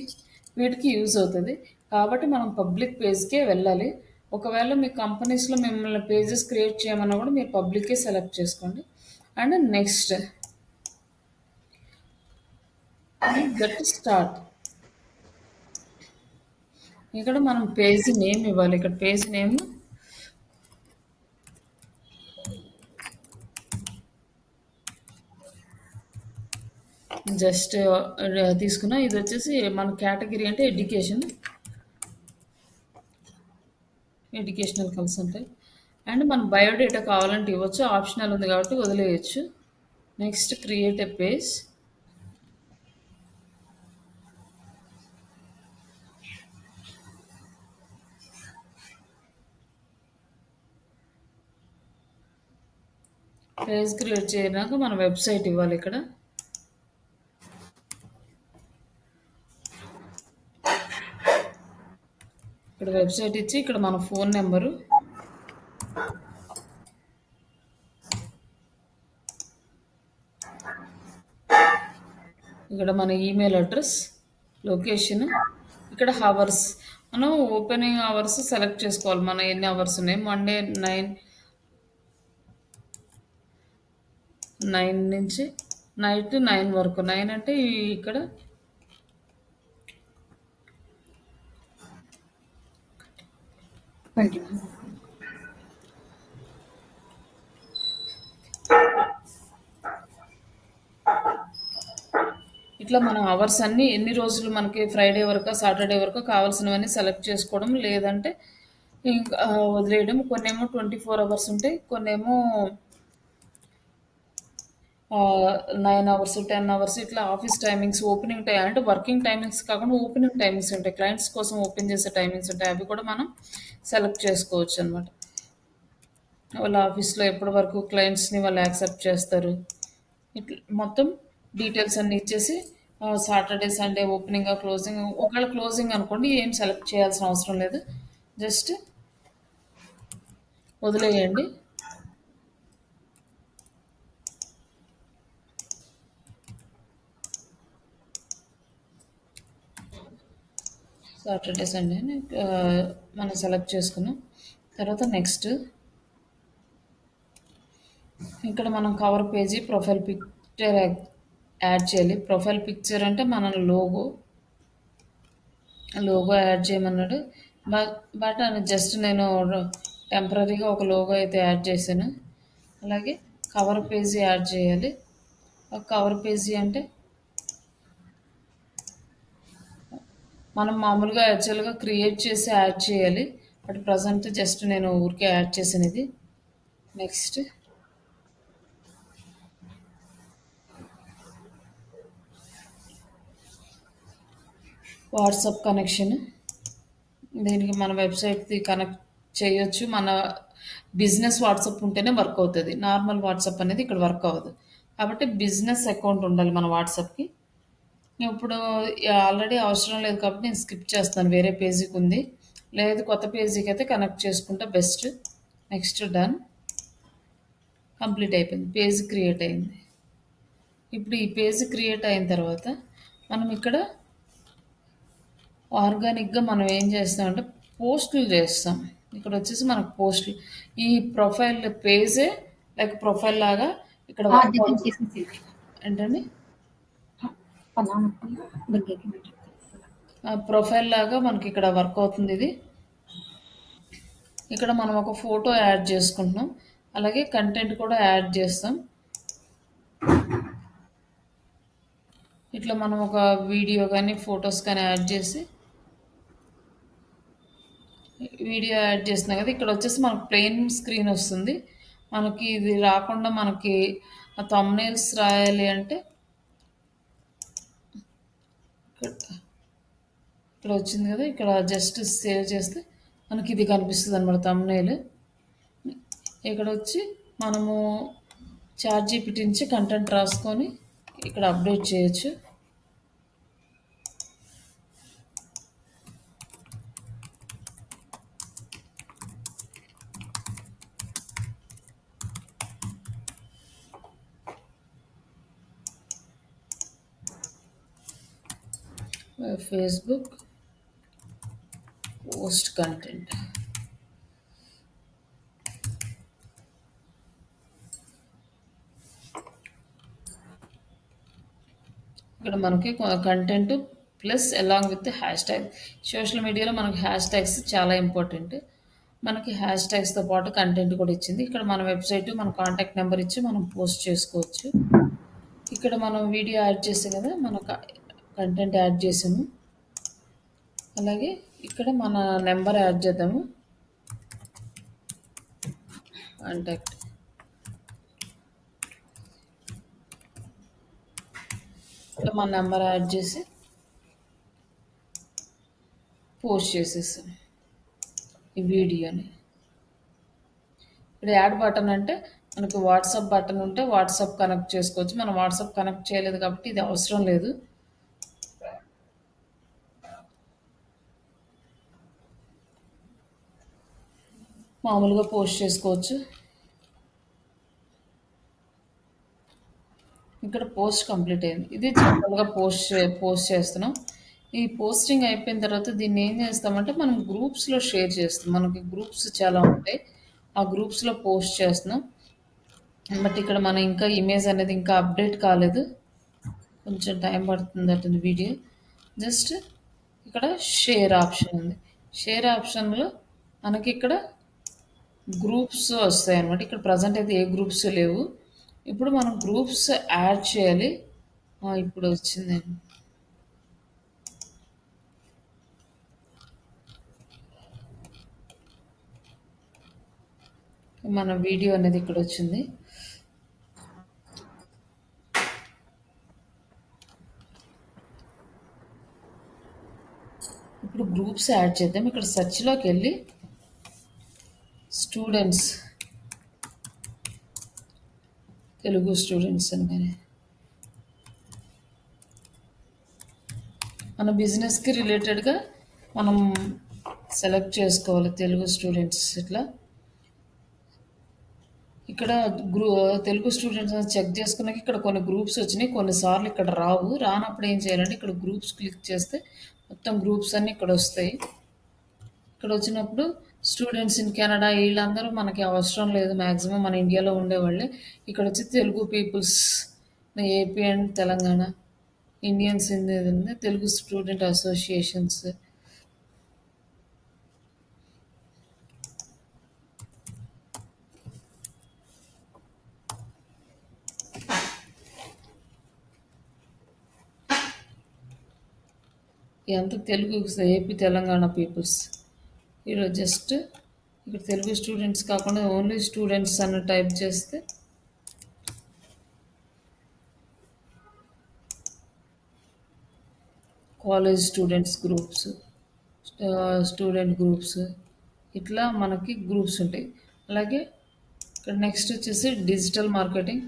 వీటికి యూజ్ అవుతుంది. కాబట్టి మనం పబ్లిక్ పేజ్కే వెళ్ళాలి. ఒకవేళ మీ కంపెనీస్లో మిమ్మల్ని పేజెస్ క్రియేట్ చేయమన్నా కూడా మీరు పబ్లికే సెలెక్ట్ చేసుకోండి. And next get start. ఇక్కడ మనం పేజ్ నేమ్ ఇవ్వాలి. ఇక్కడ పేజ్ నేమ్ జస్ట్ తీసుకున్నా. ఇది వచ్చేసి మన కేటగిరీ అంటే ఎడ్యుకేషనల్ కన్సల్టెంట్. అండ్ మన బయోడేటా కావాలంటే ఇవ్వచ్చు, ఆప్షనల్ ఉంది కాబట్టి వదిలేయచ్చు. Next create a page. Page create చేయడానికి మన వెబ్సైట్ ఇవ్వాలి. ఇక్కడ వెబ్సైట్ ఇచ్చి ఇక్కడ మన ఫోన్ నెంబరు, ఇక్కడ మన ఈమెయిల్ అడ్రస్, లొకేషన్, ఇక్కడ హవర్స్, మనం ఓపెనింగ్ అవర్స్ సెలెక్ట్ చేసుకోవాలి. మన ఎన్ని అవర్స్ ఉన్నాయి. మండే 9 నుంచి నైట్ 9 వరకు. 9 అంటే ఇక్కడ ఇట్లా మనం అవర్స్ అన్నీ ఎన్ని రోజులు మనకి ఫ్రైడే వరకు, సాటర్డే వరకు కావాల్సినవన్నీ సెలెక్ట్ చేసుకోవడం, లేదంటే ఇంకా వదిలేయడం. కొన్నేమో 24 అవర్స్ ఉంటాయి, కొన్నేమో 9 అవర్స్, 10 అవర్స్, ఇట్లా ఆఫీస్ టైమింగ్స్, ఓపెనింగ్ టైం అంటే వర్కింగ్ టైమింగ్స్ కాకుండా ఓపెనింగ్ టైమింగ్స్ ఉంటాయి. క్లయింట్స్ కోసం ఓపెన్ చేసే టైమింగ్స్ ఉంటాయి. అవి కూడా మనం సెలెక్ట్ చేసుకోవచ్చు అనమాట. వాళ్ళ ఆఫీస్లో ఎప్పటి వరకు క్లయింట్స్ని వాళ్ళు యాక్సెప్ట్ చేస్తారు, ఇట్లా మొత్తం డీటెయిల్స్ అన్నీ ఇచ్చేసి సాటర్డే, సండే ఓపెనింగ్, క్లోజింగ్. ఒకవేళ క్లోజింగ్ అనుకోండి, ఏం సెలెక్ట్ చేయాల్సిన అవసరం లేదు, జస్ట్ వదిలేయండి. సాటర్డే, సండే మనం సెలెక్ట్ చేసుకున్నాం. తర్వాత నెక్స్ట్ ఇక్కడ మనం cover page, profile picture add చేయాలి. ప్రొఫైల్ పిక్చర్ అంటే మన లోగో యాడ్ చేయమన్నాడు. బట్ జస్ట్ నేను టెంపరీగా ఒక లోగో అయితే యాడ్ చేశాను. అలాగే కవర్ పేజీ యాడ్ చేయాలి. కవర్ పేజీ అంటే మనం మామూలుగా యాక్చువల్గా క్రియేట్ చేసి యాడ్ చేయాలి. బట్ ప్రజెంట్ జస్ట్ నేను ఊరికే యాడ్ చేసాను ఇది. Next WhatsApp connection. దీనికి మన వెబ్సైట్ది కనెక్ట్ చేయొచ్చు. మన బిజినెస్ వాట్సాప్ ఉంటేనే వర్క్ అవుతుంది. నార్మల్ వాట్సాప్ అనేది ఇక్కడ వర్క్ అవ్వదు. కాబట్టి బిజినెస్ అకౌంట్ ఉండాలి మన వాట్సాప్కి. ఇప్పుడు ఆల్రెడీ అవసరం లేదు కాబట్టి నేను స్కిప్ చేస్తాను, వేరే పేజీకి ఉంది. లేదు కొత్త పేజీకి అయితే కనెక్ట్ చేసుకుంటే బెస్ట్. Next done. కంప్లీట్ అయిపోయింది, పేజ్ క్రియేట్ అయింది. ఇప్పుడు ఈ పేజ్ క్రియేట్ అయిన తర్వాత మనం ఇక్కడ ఆర్గానిక్‌గా మనం ఏం చేస్తామంటే పోస్టులు చేస్తాం. ఇక్కడొచ్చేసి మనకు పోస్టులు. ఈ ప్రొఫైల్ పేజే లైక్ ప్రొఫైల్ లాగా ఇక్కడ వర్క్
देखिए
అవుతుంది.
कैसे चल रहा
ఏంటండి?
है पनामा बर्गर के मीटर
ప్రొఫైల్ లాగా మనకి ఇక్కడ వర్క్ అవుతుంది ఇది. ఇక్కడ మనం ఒక ఫోటో యాడ్ చేసుకుంటున్నాం. అలాగే కంటెంట్ కూడా యాడ్ చేస్తాం. ఇట్లా మనం ఒక వీడియో కానీ ఫొటోస్ కానీ యాడ్ చేసి వీడియో యాడ్ చేస్తున్నాం కదా, ఇక్కడ వచ్చేసి మనకు ప్లెయిన్ స్క్రీన్ వస్తుంది. మనకి ఇది రాకుండా మనకి థంబ్నెయిల్స్ రాయాలి అంటే ఇక్కడ ఇక్కడ వచ్చింది కదా, ఇక్కడ జస్ట్ సేవ్ చేస్తే మనకి ఇది కనిపిస్తుంది అనమాట థంబ్నెయిల్. ఇక్కడ వచ్చి మనము చాట్ జీపీటీ నుంచి కంటెంట్ రాసుకొని ఇక్కడ అప్డేట్ చేయొచ్చు. Facebook post content. ఇక్కడ మనకి content plus along with hash tag. Social మీడియాలో మనకి హ్యాష్ ట్యాగ్స్ చాలా ఇంపార్టెంట్. మనకి హ్యాష్ ట్యాగ్స్తో పాటు కంటెంట్ కూడా ఇచ్చింది. ఇక్కడ మన వెబ్సైట్ మన కాంటాక్ట్ నెంబర్ ఇచ్చి మనం పోస్ట్ చేసుకోవచ్చు. ఇక్కడ మనం వీడియో యాడ్ చేసాం కదా, మన కంటెంట్ యాడ్ చేసాము. అలాగే ఇక్కడ మన నెంబర్ యాడ్ చేద్దాము, కాంటాక్ట్. ఇక్కడ మన నెంబర్ యాడ్ చేసి పోస్ట్ చేసేసాం ఈ వీడియోని. ఇక్కడ యాడ్ బటన్ అంటే మనకి వాట్సాప్ బటన్ ఉంటే వాట్సాప్ కనెక్ట్ చేసుకోవచ్చు. మనం వాట్సాప్ కనెక్ట్ చేయలేదు కాబట్టి ఇది అవసరం లేదు. మామూలుగా పోస్ట్ చేసుకోవచ్చు. ఇక్కడ పోస్ట్ కంప్లీట్ అయింది. ఇది జనరల్గా పోస్ట్ చేస్తున్నాం. ఈ పోస్టింగ్ అయిపోయిన తర్వాత దీన్ని ఏం చేస్తామంటే మనం గ్రూప్స్లో షేర్ చేస్తాం. మనకి గ్రూప్స్ చాలా ఉంటాయి, ఆ గ్రూప్స్లో పోస్ట్ చేస్తున్నాం. బట్ ఇక్కడ మన ఇంకా ఇమేజ్ అనేది ఇంకా అప్డేట్ కాలేదు, కొంచెం టైం పడుతుంది అటు వీడియో. జస్ట్ ఇక్కడ షేర్ ఆప్షన్ ఉంది. షేర్ ఆప్షన్లో మనకి ఇక్కడ గ్రూప్స్ వస్తాయి అన్నమాట. ఇక్కడ ప్రజెంట్ అయితే ఏ గ్రూప్స్ లేవు. ఇప్పుడు మనం గ్రూప్స్ యాడ్ చేయాలి. ఇప్పుడు వచ్చింది. మన వీడియో అనేది ఇక్కడ వచ్చింది. ఇప్పుడు గ్రూప్స్ యాడ్ చేద్దాం. ఇక్కడ సెర్చ్లోకి వెళ్ళి స్టూడెంట్స్, తెలుగు స్టూడెంట్స్ అనగానే మన బిజినెస్కి రిలేటెడ్గా మనం సెలెక్ట్ చేసుకోవాలి తెలుగు స్టూడెంట్స్. ఇట్లా ఇక్కడ తెలుగు స్టూడెంట్స్ అని చెక్ చేసుకున్నాక ఇక్కడ కొన్ని గ్రూప్స్ వచ్చినాయి, కొన్నిసార్లు ఇక్కడ రావు. రానప్పుడు ఏం చేయాలంటే ఇక్కడ గ్రూప్స్ క్లిక్ చేస్తే మొత్తం గ్రూప్స్ అన్నీ ఇక్కడ వస్తాయి. ఇక్కడ వచ్చినప్పుడు స్టూడెంట్స్ ఇన్ కెనడా వీళ్ళందరూ మనకి అవసరం లేదు, మ్యాక్సిమం మన ఇండియాలో ఉండేవాళ్ళే. ఇక్కడ వచ్చి Telugu peoples, AP and Telangana Indians in Telugu student associations. ఇదంతా తెలుగు ఏపీ తెలంగాణ పీపుల్స్. ఈరోజు జస్ట్ ఇక్కడ తెలుగు స్టూడెంట్స్ కాకుండా ఓన్లీ స్టూడెంట్స్ అని టైప్ చేస్తే college students groups, student groups, ఇట్లా మనకి గ్రూప్స్ ఉంటాయి. అలాగే ఇక్కడ నెక్స్ట్ వచ్చేసి digital marketing.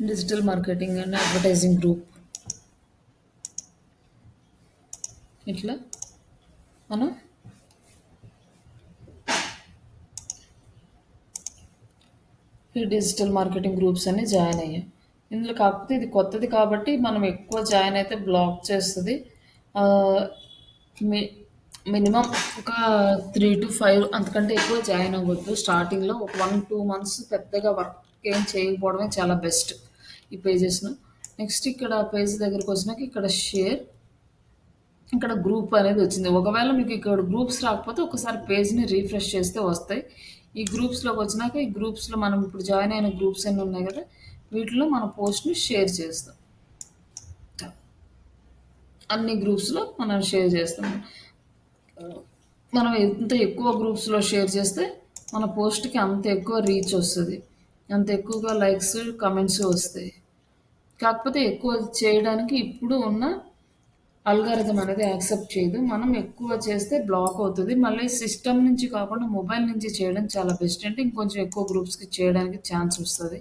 Digital marketing and advertising group. ఇట్లా మనం ఈ డిజిటల్ మార్కెటింగ్ గ్రూప్స్ అన్ని జాయిన్ అయ్యాం. ఇందులో కాకపోతే ఇది కొత్తది కాబట్టి మనం ఎక్కువ జాయిన్ అయితే బ్లాక్ చేస్తది. ఆహ్, మి మినిమమ్ ఒక 3-5 అంతకంటే ఎక్కువ జాయిన్ అవ్వద్దు. స్టార్టింగ్‌లో ఒక 1, 2 మంత్స్ పెద్దగా వర్క్ ఏం చేయకపోవడమే చాలా బెస్ట్ ఈ పేజెస్‌ను. నెక్స్ట్ ఇక్కడ పేజ్ దగ్గరకొచ్చినాక ఇక్కడ షేర్, ఇక్కడ గ్రూప్ అనేది వచ్చింది. ఒకవేళ మీకు ఇక్కడ గ్రూప్స్ రాకపోతే ఒకసారి పేజ్‌ని రిఫ్రెష్ చేస్తే వస్తాయి. ఈ గ్రూప్స్‌లోకి వచ్చినాక ఈ గ్రూప్స్‌లో మనం ఇప్పుడు జాయిన్ అయిన గ్రూప్స్ అన్నీ ఉన్నాయి కదా! వీటిలో మన పోస్ట్‌ని షేర్ చేస్తాం. అన్ని గ్రూప్స్‌లో మనం షేర్ చేస్తాం. మనం ఎంత ఎక్కువ గ్రూప్స్‌లో షేర్ చేస్తే మన పోస్ట్‌కి అంత ఎక్కువ రీచ్ వస్తది. అంత ఎక్కువగా లైక్స్, కామెంట్స్ వస్తాయి. కాకపోతే ఎక్కువ చేయడానికి ఇప్పుడు ఉన్న అల్గారిథం అనేది యాక్సెప్ట్ చేయదు. మనం ఎక్కువ చేస్తే బ్లాక్ అవుతది. మళ్ళీ సిస్టమ్ నుంచి కాకుండా మొబైల్ నుంచి చేయడం చాలా బెస్ట్. అంటే ఇంకొంచెం ఎక్కువ గ్రూప్స్‌కి చేయడానికి ఛాన్స్ వస్తది.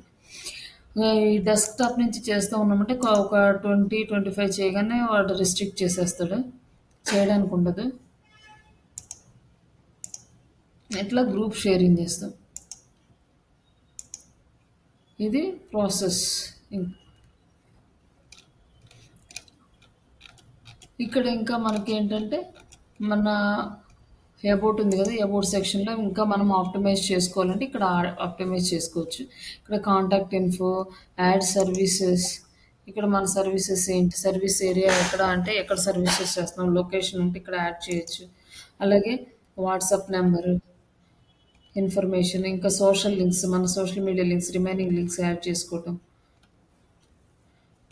ఈ డెస్క్‌టాప్ నుంచి చేస్తా ఉన్నామంటే ఒక 20, 25 చేయగానే వాడు రిస్ట్రిక్ట్ చేసేస్తాడు. చేయడానికి ఉండదు. ఇట్లా గ్రూప్ షేరింగ్ చేస్తాం. ఇది ప్రాసెస్. ఇం ఇక్కడ ఇంకా మనకేంటంటే మన అబౌట్ ఉంది కదా! అబౌట్ సెక్షన్‌లో ఇంకా మనం ఆప్టిమైజ్ చేసుకోవాలంటే ఇక్కడ ఆప్టిమైజ్ చేసుకోవచ్చు. ఇక్కడ కాంటాక్ట్ ఇన్ఫో, యాడ్ సర్వీసెస్, ఇక్కడ మన సర్వీసెస్ ఏంటి, సర్వీస్ ఏరియా ఎక్కడ అంటే ఎక్కడ సర్వీసెస్ చేస్తున్నాం, లొకేషన్ ఉంటే ఇక్కడ యాడ్ చేయొచ్చు. అలాగే వాట్సాప్ నంబరు, ఇన్ఫర్మేషన్, ఇంకా సోషల్ లింక్స్, మన social media links, remaining links add చేసుకోవటం.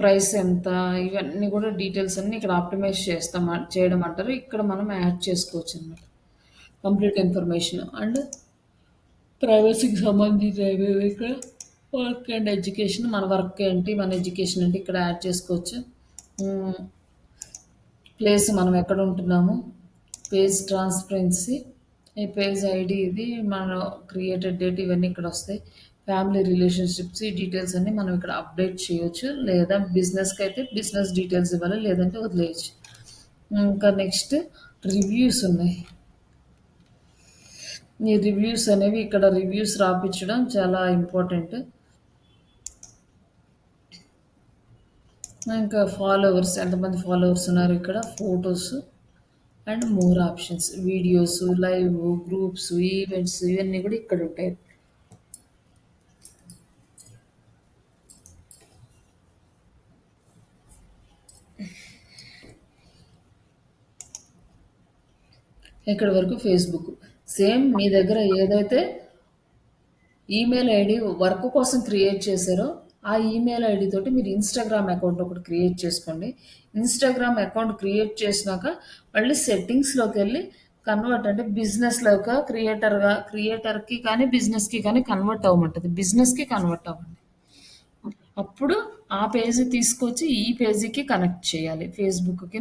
ప్రైస్ ఎంత, ఇవన్నీ కూడా డీటెయిల్స్ అన్నీ ఇక్కడ ఆప్టిమైజ్ చేయడం అంటారు. ఇక్కడ మనం యాడ్ చేసుకోవచ్చు అనమాట. కంప్లీట్ ఇన్ఫర్మేషన్ అండ్ ప్రైవసీకి సంబంధించినవి ఇక్కడ వర్క్ అండ్ ఎడ్యుకేషన్, మన వర్క్ ఏంటి, మన ఎడ్యుకేషన్ ఏంటి ఇక్కడ యాడ్ చేసుకోవచ్చు. ప్లేస్ మనం ఎక్కడ ఉంటున్నాము, పేజ్ ట్రాన్స్పరెన్సీ, ఈ పేజ్ ఐడి, ఇది మన క్రియేటెడ్ డేట్, ఇవన్నీ ఇక్కడ వస్తాయి. ఫ్యామిలీ రిలేషన్షిప్స్, ఈ డీటెయిల్స్ అన్నీ మనం ఇక్కడ అప్డేట్ చేయొచ్చు. లేదా బిజినెస్కి అయితే బిజినెస్ డీటెయిల్స్ ఇవ్వాలి, లేదంటే వదిలేయచ్చు. ఇంకా నెక్స్ట్ రివ్యూస్ ఉన్నాయి. ఈ రివ్యూస్ అనేవి ఇక్కడ రివ్యూస్ రాపించడం చాలా ఇంపార్టెంట్. ఇంకా ఫాలోవర్స్, ఎంతమంది ఫాలోవర్స్ ఉన్నారు, ఇక్కడ photos and more options, videos, live, groups, events, ఇవన్నీ కూడా ఇక్కడ ఉంటాయి. ఇక్కడ వరకు ఫేస్బుక్. సేమ్ మీ దగ్గర ఏదైతే ఈమెయిల్ ఐడి వర్క్ కోసం క్రియేట్ చేశారో ఆ ఈమెయిల్ ఐడి తోటి మీరు ఇన్స్టాగ్రామ్ అకౌంట్ ఒకటి క్రియేట్ చేసుకోండి. ఇన్స్టాగ్రామ్ అకౌంట్ క్రియేట్ చేసినాక మళ్ళీ సెట్టింగ్స్లోకి వెళ్ళి కన్వర్ట్, అంటే బిజినెస్లోకి క్రియేటర్కి కానీ బిజినెస్కి కానీ కన్వర్ట్ అవ్వమంటుంది. బిజినెస్కి కన్వర్ట్ అవ్వండి. అప్పుడు ఆ పేజీ తీసుకొచ్చి ఈ పేజీకి కనెక్ట్ చేయాలి, ఫేస్బుక్కి,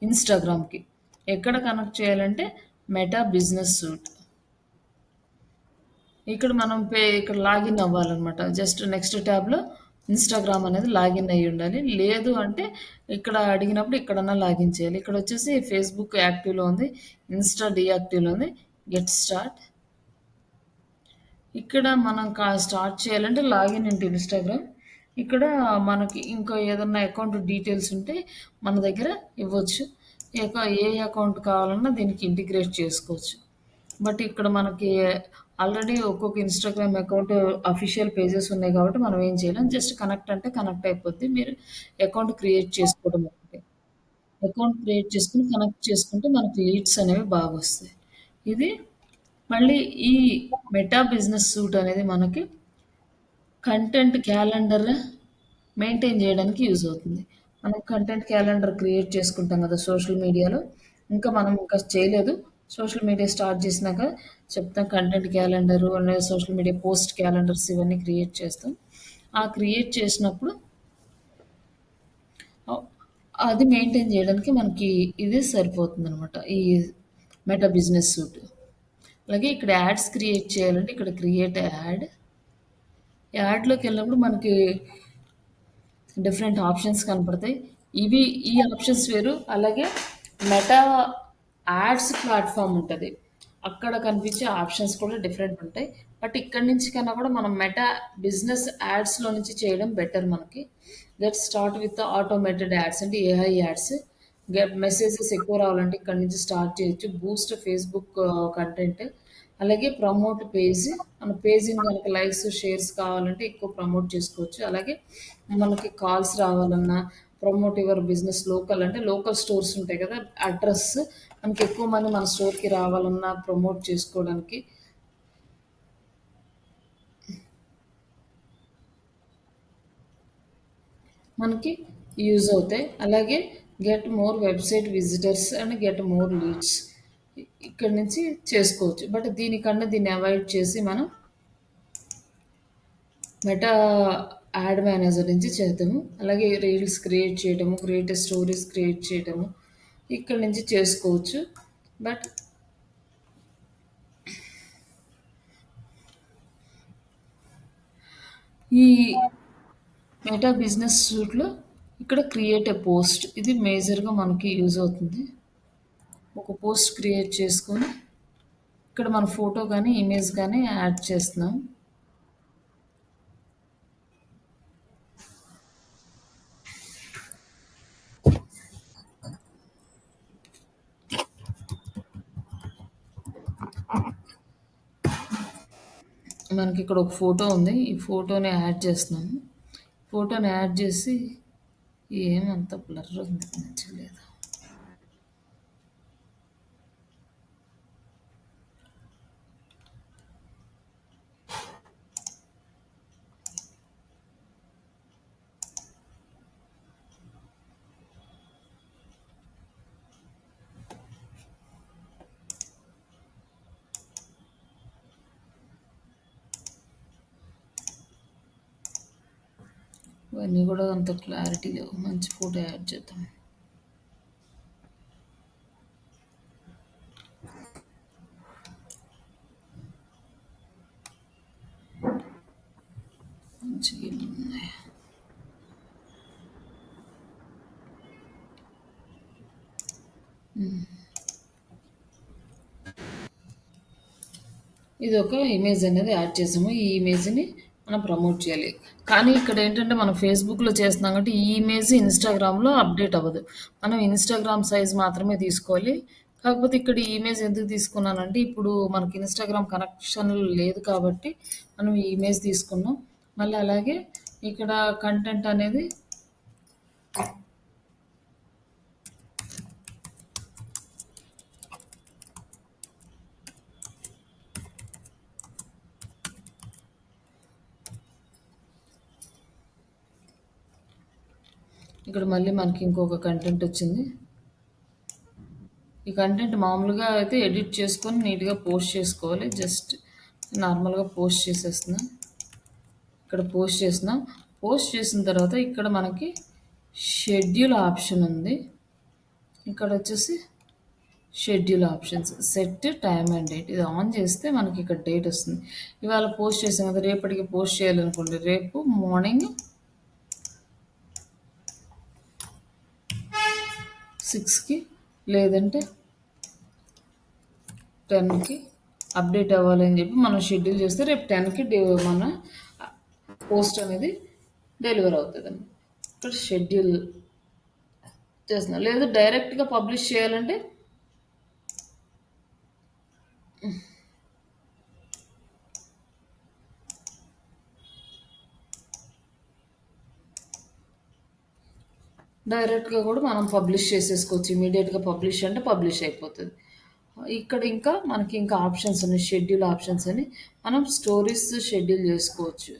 ఇన్స్టాగ్రామ్కి. ఎక్కడ కనెక్ట్ చేయాలంటే మెటా బిజినెస్ సూట్. ఇక్కడ మనం ఇక్కడ లాగిన్ అవ్వాలన్నమాట. జస్ట్ నెక్స్ట్ ట్యాబ్లో ఇన్స్టాగ్రామ్ అనేది లాగిన్ అయ్యి ఉండాలి. లేదు అంటే ఇక్కడ అడిగినప్పుడు ఇక్కడన్నా లాగిన్ చేయాలి. ఇక్కడ వచ్చేసి ఫేస్బుక్ యాక్టివ్లో ఉంది, ఇన్స్టా డీయాక్టివ్లో ఉంది. Get start. ఇక్కడ మనం స్టార్ట్ చేయాలంటే లాగిన్ ఇంటూ ఇన్స్టాగ్రామ్. ఇక్కడ మనకి ఇంకా ఏదన్నా అకౌంట్ డీటెయిల్స్ ఉంటే మన దగ్గర ఇవ్వచ్చు. ఏ అకౌంట్ కావాలన్నా దీనికి ఇంటిగ్రేట్ చేసుకోవచ్చు. బట్ ఇక్కడ మనకి ఆల్రెడీ ఒక్కొక్క ఇన్స్టాగ్రామ్ అకౌంట్ అఫీషియల్ పేజెస్ ఉన్నాయి కాబట్టి మనం ఏం చేయలేం. జస్ట్ కనెక్ట్ అంటే కనెక్ట్ అయిపోద్ది. మీరు అకౌంట్ క్రియేట్ చేసుకోవడం ఒకటే. అకౌంట్ క్రియేట్ చేసుకుని కనెక్ట్ చేసుకుంటే మనకి లీడ్స్ అనేవి బాగా వస్తాయి. ఇది మళ్ళీ ఈ మెటా బిజినెస్ సూట్ అనేది మనకి కంటెంట్ క్యాలెండర్ మెయింటైన్ చేయడానికి యూజ్ అవుతుంది. మనం కంటెంట్ క్యాలెండర్ క్రియేట్ చేసుకుంటాం కదా సోషల్ మీడియాలో. మనం ఇంకా చేయలేదు. సోషల్ మీడియా స్టార్ట్ చేసినాక చెప్తాం. కంటెంట్ క్యాలెండరు అనే సోషల్ మీడియా పోస్ట్ క్యాలెండర్స్ ఇవన్నీ క్రియేట్ చేస్తాం. ఆ క్రియేట్ చేసినప్పుడు అది మెయింటైన్ చేయడానికి మనకి ఇది సరిపోతుందనమాట, ఈ మెటా బిజినెస్ సూట్. అలాగే ఇక్కడ యాడ్స్ క్రియేట్ చేయాలంటే ఇక్కడ క్రియేట్ యాడ్. యాడ్లోకి వెళ్ళినప్పుడు మనకి డిఫరెంట్ ఆప్షన్స్ కనపడతాయి. ఈ ఆప్షన్స్ వేరు. అలాగే మెటా యాడ్స్ ప్లాట్ఫామ్ ఉంటుంది, అక్కడ కనిపించే ఆప్షన్స్ కూడా డిఫరెంట్ ఉంటాయి. బట్ ఇక్కడి నుంచి కన్నా కూడా మనం మెటా బిజినెస్ యాడ్స్లో నుంచి చేయడం బెటర్ మనకి. Get start with automated ads అంటే ఏఐ యాడ్స్. గెట్ మెసేజెస్ ఎక్కువ రావాలంటే ఇక్కడ నుంచి స్టార్ట్ చేయొచ్చు. బూస్ట్ ఫేస్బుక్ కంటెంట్, అలాగే ప్రమోట్ పేజ్. మన పేజీని కనుక లైక్స్ షేర్స్ కావాలంటే ఎక్కువ ప్రమోట్ చేసుకోవచ్చు. అలాగే మనకి కాల్స్ రావాలన్నా ప్రమోట్ యువర్ బిజినెస్ లోకల్ అంటే లోకల్ స్టోర్స్ ఉంటాయి కదా, అడ్రస్ మనకి ఎక్కువ మంది మన స్టోర్కి రావాలన్నా ప్రమోట్ చేసుకోవడానికి మనకి యూజ్ అవుతాయి. అలాగే get more website visitors and get more leads ఇక్కడ నుంచి చేసుకోవచ్చు. బట్ దీనికన్నా దీన్ని అవాయిడ్ చేసి మనం మెటా యాడ్ మేనేజర్ నుంచి చేద్దాము. అలాగే రీల్స్ క్రియేట్ చేయడము, క్రియేట్ స్టోరీస్ క్రియేట్ చేయడము ఇక్కడ నుంచి చేసుకోవచ్చు. బట్ ఈ మెటా బిజినెస్ సూట్లో ఇక్కడ క్రియేట్ ఎ పోస్ట్ ఇది మేజర్గా మనకి యూజ్ అవుతుంది. ఒక పోస్ట్ క్రియేట్ చేసుకొని ఇక్కడ మన ఫోటో కానీ ఇమేజ్ కానీ యాడ్ చేస్తున్నాం. మనకి ఇక్కడ ఒక ఫోటో ఉంది, ఈ ఫోటోని యాడ్ చేస్తున్నాము. ఫోటోని యాడ్ చేసి ఏమంత బ్లర్ ఉంది, నచ్చలేదు. ఇవన్నీ కూడా అంత క్లారిటీ లేవు, మంచి ఫోటో యాడ్ చేద్దాం. మంచిగా ఉన్నాయి. ఇది ఒక ఇమేజ్ అనేది యాడ్ చేసాము. ఈ ఇమేజ్ని మనం ప్రమోట్ చేయాలి. కానీ ఇక్కడ ఏంటంటే మనం ఫేస్బుక్లో చేస్తున్నాం కాబట్టి ఈ ఇమేజ్ ఇన్స్టాగ్రామ్లో అప్డేట్ అవ్వదు. మనం ఇన్స్టాగ్రామ్ సైజ్ మాత్రమే తీసుకోవాలి. కాకపోతే ఇక్కడ ఈ ఇమేజ్ ఎందుకు తీసుకున్నానంటే ఇప్పుడు మనకి ఇన్స్టాగ్రామ్ కనెక్షన్ లేదు కాబట్టి మనం ఈ ఇమేజ్ తీసుకున్నాం. మళ్ళీ అలాగే ఇక్కడ కంటెంట్ అనేది ఇక్కడ మళ్ళీ మనకి ఇంకొక కంటెంట్ వచ్చింది. ఈ కంటెంట్ మామూలుగా అయితే ఎడిట్ చేసుకొని నీట్గా పోస్ట్ చేసుకోవాలి. జస్ట్ నార్మల్గా పోస్ట్ చేసేస్తున్నా. ఇక్కడ పోస్ట్ చేసిన, పోస్ట్ చేసిన తర్వాత ఇక్కడ మనకి షెడ్యూల్ ఆప్షన్ ఉంది. ఇక్కడ వచ్చేసి schedule options, set time and date ఇది ఆన్ చేస్తే మనకి ఇక్కడ డేట్ వస్తుంది. ఇవాళ పోస్ట్ చేసాం కదా, రేపటికి పోస్ట్ చేయాలనుకోండి రేపు మార్నింగ్ 6కి లేదంటే 10కి అప్డేట్ అవ్వాలి అని చెప్పి మనం షెడ్యూల్ చేస్తే రేపు 10కి మన పోస్ట్ అనేది డెలివర్ అవుతుంది అండి. ఇక్కడ షెడ్యూల్ చేస్తున్నాం. లేదా డైరెక్ట్గా పబ్లిష్ చేయాలంటే డైరెక్ట్గా కూడా మనం పబ్లిష్ చేసేసుకోవచ్చు. ఇమీడియట్గా పబ్లిష్ అంటే పబ్లిష్ అయిపోతుంది. ఇక్కడ ఇంకా మనకి ఇంకా ఆప్షన్స్ ఉన్నాయి, షెడ్యూల్ ఆప్షన్స్ అని మనం స్టోరీస్ షెడ్యూల్ చేసుకోవచ్చు.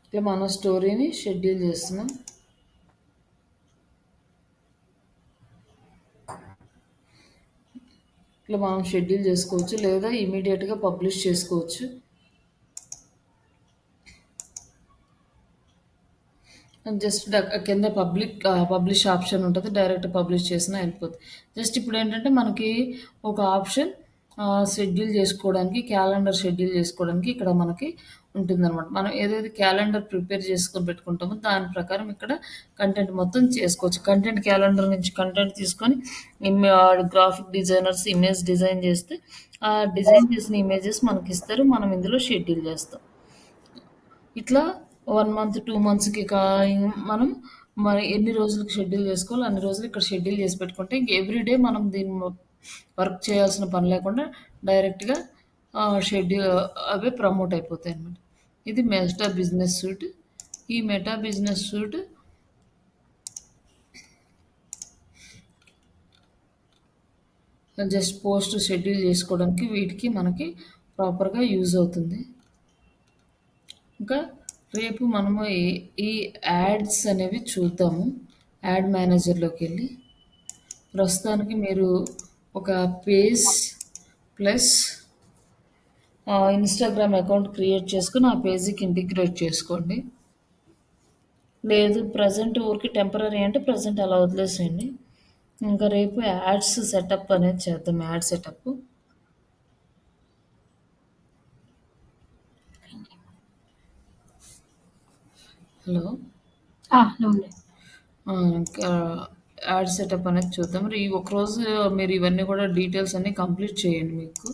ఇట్లా మనం స్టోరీని షెడ్యూల్ చేస్తున్నాం. ఇట్లా మనం షెడ్యూల్ చేసుకోవచ్చు లేదా ఇమీడియట్గా పబ్లిష్ చేసుకోవచ్చు. జస్ట్ కింద పబ్లిష్ ఆప్షన్ ఉంటుంది, డైరెక్ట్ పబ్లిష్ చేసినా వెళ్ళిపోతుంది. జస్ట్ ఇప్పుడు ఏంటంటే మనకి ఒక ఆప్షన్ షెడ్యూల్ చేసుకోవడానికి, క్యాలెండర్ షెడ్యూల్ చేసుకోవడానికి ఇక్కడ మనకి ఉంటుందనమాట. మనం ఏదైతే క్యాలెండర్ ప్రిపేర్ చేసుకొని పెట్టుకుంటామో దాని ప్రకారం ఇక్కడ కంటెంట్ మొత్తం చేసుకోవచ్చు. కంటెంట్ క్యాలెండర్ నుంచి కంటెంట్ తీసుకొని గ్రాఫిక్ డిజైనర్స్ ఇమేజ్ డిజైన్ చేస్తే ఆ డిజైన్ చేసిన ఇమేజెస్ మనకిస్తారు. మనం ఇందులో షెడ్యూల్ చేస్తాం. ఇట్లా 1 మంత్, 2 మంత్స్‌కి మనం ఎన్ని రోజులకి షెడ్యూల్ చేసుకోవాలో అన్ని రోజులు ఇక్కడ షెడ్యూల్ చేసి పెట్టుకుంటే ఇంక ఎవ్రీడే మనం దీన్ని వర్క్ చేయాల్సిన పని లేకుండా డైరెక్ట్‌గా అవే ప్రమోట్ అయిపోతాయన్నమాట. ఇది మెటా బిజినెస్ సూట్. ఈ meta business suit just post schedule చేసుకోవడానికి వీటికి మనకి ప్రాపర్‌గా యూజ్ అవుతుంది. ఇంకా రేపు మనము ఈ యాడ్స్ అనేవి చూద్దాము. యాడ్ మేనేజర్లోకి వెళ్ళి ప్రస్తుతానికి మీరు ఒక page plus Instagram account create చేసుకుని ఆ పేజీకి ఇంటిగ్రేట్ చేసుకోండి. లేదు ప్రజెంట్ ఊరికి టెంపరీ అంటే ప్రజెంట్ అలా వదిలేసేయండి. ఇంకా రేపు యాడ్స్ సెటప్ అనేది చేద్దాం. యాడ్ సెటప్ హలో
అవునండి.
ఇంకా యాడ్ సెటప్ అనేది చూద్దాం. మరి ఈ ఒకరోజు మీరు ఇవన్నీ కూడా డీటెయిల్స్ అన్నీ కంప్లీట్ చేయండి. మీకు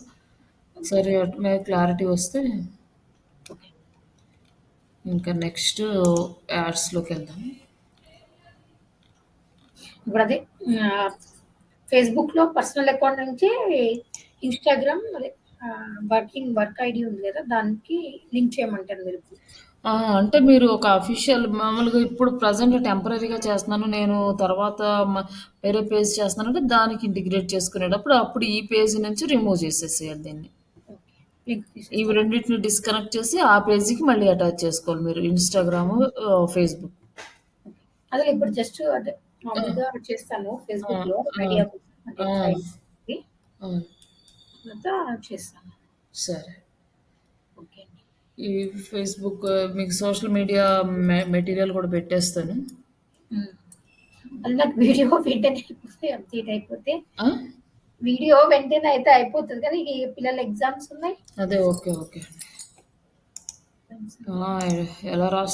సరే మీకు క్లారిటీ వస్తే ఇంకా నెక్స్ట్ యాడ్స్లోకి వెళ్దాం.
ఇప్పుడు అదే ఫేస్బుక్లో పర్సనల్ అకౌంట్ నుంచి ఇన్స్టాగ్రామ్ అదే వర్క్ ఐడి ఉంది కదా దానికి లింక్ చేయమంటారు మీరు.
అంటే మీరు ఒక అఫీషియల్ మామూలుగా ఇప్పుడు ప్రజెంట్ టెంపరీగా చేస్తున్నాను నేను, తర్వాత వేరే పేజ్ చేస్తున్నానంటే దానికి ఇంటిగ్రేట్ చేసుకునేటప్పుడు అప్పుడు ఈ పేజ్ నుంచి రిమూవ్ చేసేసేయాలి దీన్ని. ఇవి రెండింటిని డిస్కనెక్ట్ చేసి ఆ పేజీకి మళ్ళీ అటాచ్ చేసుకోవాలి మీరు ఇన్స్టాగ్రామ్, ఫేస్బుక్.
అదే ఇప్పుడు జస్ట్ అదే మామూలుగా చేస్తాను ఫేస్బుక్లో ఐడియా చేస్తాను.
సరే.
ఓకే.
ఈ ఫేస్బుక్ మీకు సోషల్ మీడియా మెటీరియల్ కూడా పెట్టేస్తాను.
అది నాకు వీడియో వెంటనే అయిపోతే అప్డేట్ అయిపోతే వీడియో వెంటనే అయితే అయిపోతుంది కానీ ఈ పిల్లల ఎగ్జామ్స్ ఉన్నాయి.
అదే ఓకే ఓకే ఎలా రాస్తున్నారు